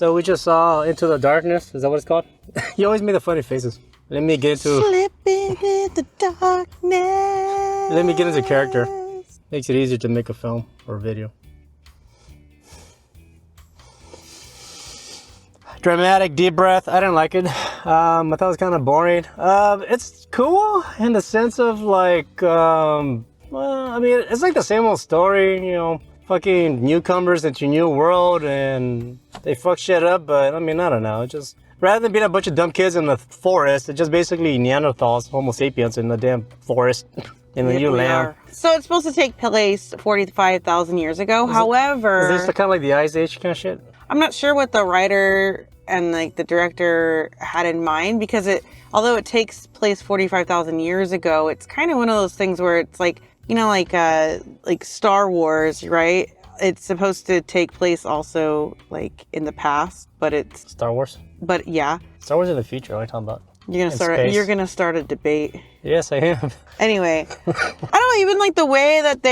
So we just saw Into the Darkness. Is that what it's called? You always make the funny faces. Let me get into... Slipping in the darkness. Let me get into character. Makes it easier to make a film or a video. Dramatic, deep breath. I didn't like it. I thought it was kind of boring. It's cool in the sense of like... I mean, it's like the same old story, you know. Fucking newcomers into your new world and they fuck shit up, but I mean, I don't know. It's just... Rather than being a bunch of dumb kids in the forest, it's just basically Neanderthals, Homo sapiens in the damn forest in the new land. So it's supposed to take place 45,000 years ago. However... Is this kind of like the Ice Age kind of shit? I'm not sure what the writer and like the director had in mind, because although it takes place 45,000 years ago, it's kind of one of those things where it's like, you know, like Star Wars, right? It's supposed to take place also like in the past, but it's Star Wars? But yeah. Star Wars in the future, what are you talking about? You're gonna start a debate. Yes, I am. Anyway, I don't know, even like the way that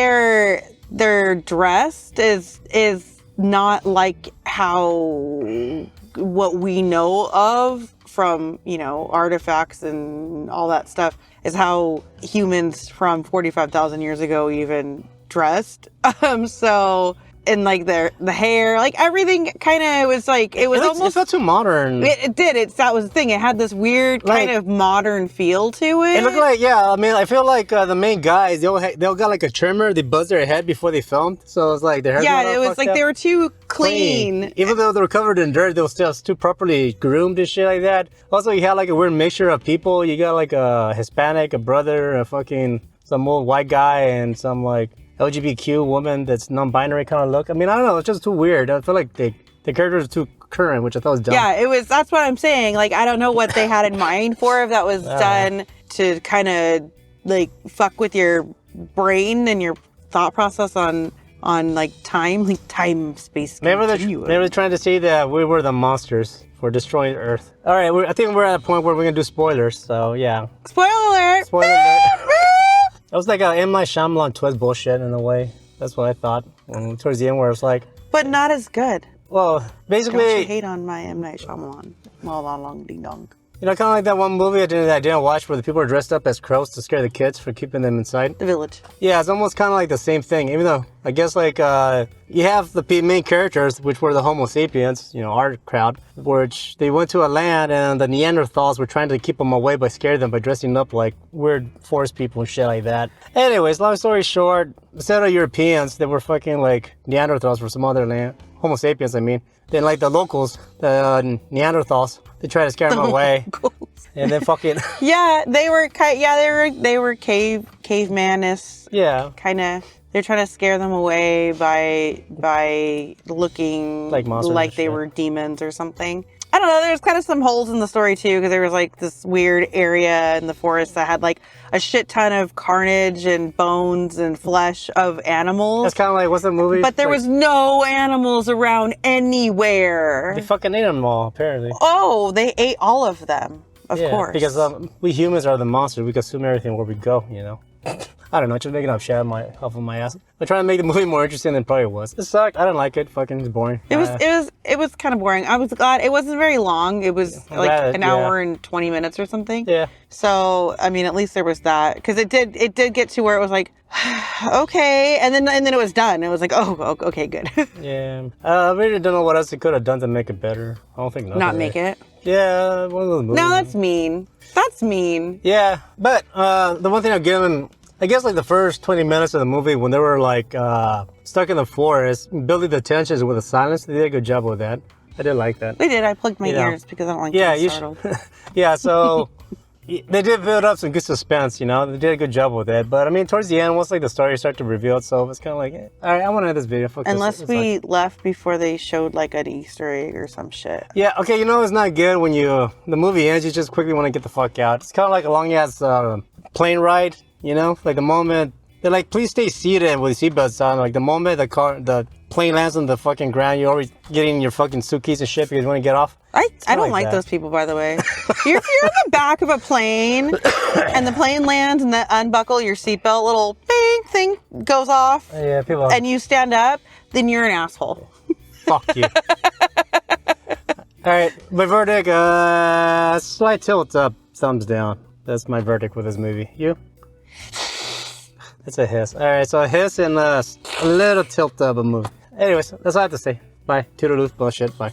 they're dressed is not like how what we know of from, you know, artifacts and all that stuff is how humans from 45,000 years ago even dressed. So, and like the hair, like everything kind of was like, it almost... It felt too modern. It did. That was the thing. It had this weird kind of modern feel to it. It looked like, yeah, I mean, I feel like the main guys, they all got like a trimmer. They buzzed their head before they filmed. So it was like their hair... Yeah, it was like they were too clean. Even though they were covered in dirt, they were still too properly groomed and shit like that. Also, you had like a weird mixture of people. You got like a Hispanic, a brother, some old white guy, and some like LGBTQ woman that's non-binary kind of look. I mean, I don't know. It's just too weird. I feel like the characters are too current, which I thought was dumb. Yeah, that's what I'm saying. Like, I don't know what they had in mind for, if that was done to kind of like fuck with your brain and your thought process on like time, space. Maybe they're trying to say that we were the monsters for destroying Earth. All right, I think we're at a point where we're going to do spoilers. So, yeah. Spoiler alert! Spoiler alert. That was like a M. Night Shyamalan twist bullshit in a way. That's what I thought. And towards the end where it was like... But not as good. Well, basically... Don't you hate on my M. Night Shyamalan. Long ding dong. You know, kind of like that one movie I didn't watch where the people are dressed up as crows to scare the kids for keeping them inside. The Village. Yeah, it's almost kind of like the same thing. Even though, I guess like, you have the main characters, which were the Homo sapiens, you know, our crowd, which they went to a land and the Neanderthals were trying to keep them away by scaring them by dressing up like weird forest people and shit like that. Anyways, long story short, instead of Europeans, they were fucking like Neanderthals from some other land. Homo sapiens, I mean. Then like the locals, the Neanderthals, they try to scare them away. And then fucking... Yeah, they were caveman-ish. Yeah. Kind of. They're trying to scare them away by looking like they were demons or something. I don't know, there's kind of some holes in the story too, because there was like this weird area in the forest that had like a shit ton of carnage and bones and flesh of animals. That's kind of like, what's the movie? But there was no animals around anywhere. They fucking ate them all, apparently. Oh, they ate all of them, of course. Because we humans are the monsters. We consume everything where we go, you know. I don't know, just making up shit off of my ass. I'm trying to make the movie more interesting than it probably was. It sucked. I didn't like it. Fucking it's boring. It was kind of boring. I was glad it wasn't very long. It was an hour and 20 minutes or something. Yeah. So I mean, at least there was that, because it did get to where it was like, okay, and then it was done. It was like, oh, okay, good. Yeah. I really don't know what else it could have done to make it better. I don't think nothing. Not make it. Yeah, one of those movies. No, that's mean. That's mean. Yeah, but the one thing I'll give them, I guess like the first 20 minutes of the movie when they were like stuck in the forest, building the tensions with the silence, they did a good job with that. I did like that. They did. I plugged my ears because I don't like getting startled. Yeah, so they did build up some good suspense, you know. They did a good job with it. But I mean, towards the end, once like the story started to reveal itself, it's kind of like, all right, I want to end this video. Unless we left before they showed like an Easter egg or some shit. Yeah, okay, you know it's not good when the movie ends, you just quickly want to get the fuck out. It's kind of like a long-ass plane ride. You know, like the moment they're like, please stay seated with seatbelts on. Like the moment the plane lands on the fucking ground, you're already getting your fucking suitcase and shit because you want to get off. I don't like those people, by the way. If you're in the back of a plane and the plane lands and the unbuckle your seatbelt, little bing thing goes off. Yeah, people. And you stand up, then you're an asshole. Fuck you. All right, my verdict, slight tilt up, thumbs down. That's my verdict with this movie. You? It's a hiss. All right, so a hiss and a little tilt up a movie. Anyways, that's all I have to say. Bye. Toodaloo. Bullshit. Bye.